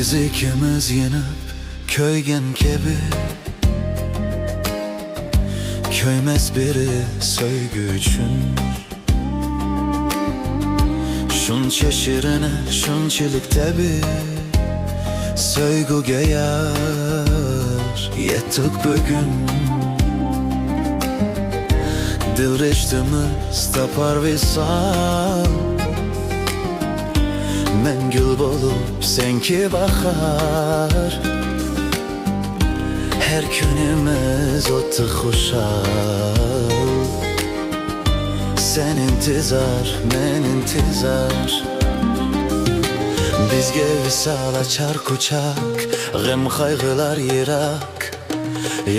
Biz ikimiz yenip köygen kebi, köymez biri söygü üçün. Şunça şirine, şunçilikte bir söygü geyar. Yettik bugün dilreştimiz tapar visal. Men gül bolup senki bakar, her günümüz otu hoşal. Sen intizar, men intizar. Bizge visal açar kucak, gem kaygılar yirak.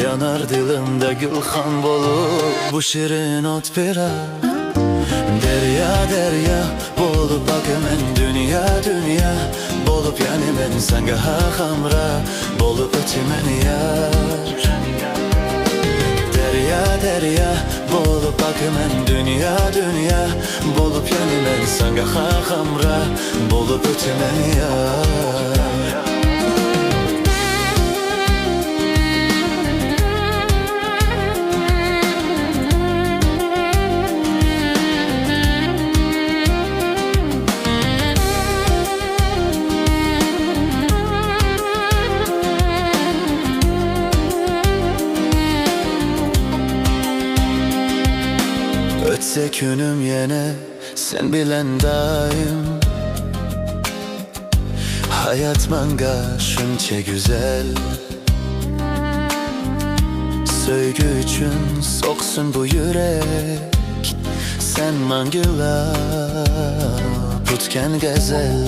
Yanar dilimde gülhan bolup bu şirin ot pirak. Derya derya bolup bak hemen dünya dünya, bolup yani ben sana hamra, bolup ötümen yar. Derya derya bolup bak hemen dünya dünya, bolup yani ben sana hamra, bolup ötümen yar. Ötse günüm yine sen bilen daim. Hayat manga şunça güzel. Söygü için soksun bu yürek. Sen mangıla putken gezel.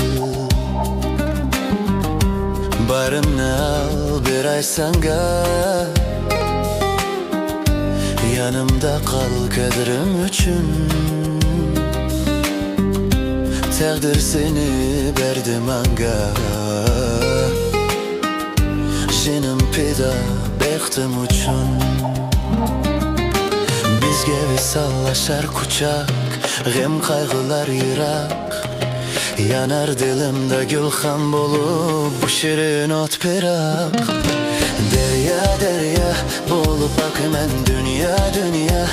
Barımını al bir ay sanga, yanımda kal kaderim üçün. Takdir seni verdi manga, jinim pida bektim üçün. Bizge visallaşar kucak, gem kaygılar yirak. Yanar dilimde gülhan bolup bu şirin ot pirak. Derya derya bolup bak hemen dünya dünya,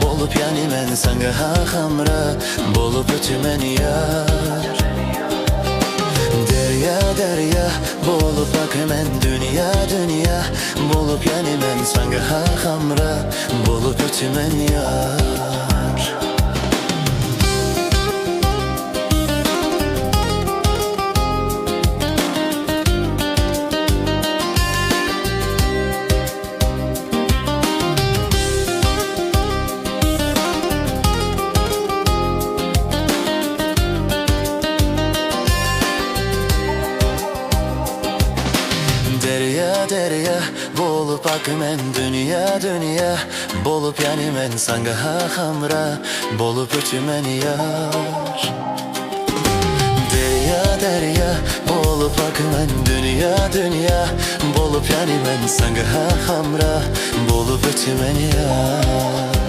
bolup yani ben sana hamra, bolup ötümen yar. Derya derya bolup bak hemen dünya dünya, bolup yani ben sana hamra, bolup ötümen yar. Derya derya bolup bak hemen dünya dünya, bolup yani ben sana hamra, bolup ötümen yar. Derya derya bolup bak hemen dünya dünya, bolup yani ben sana hamra, bolup ötümen yar.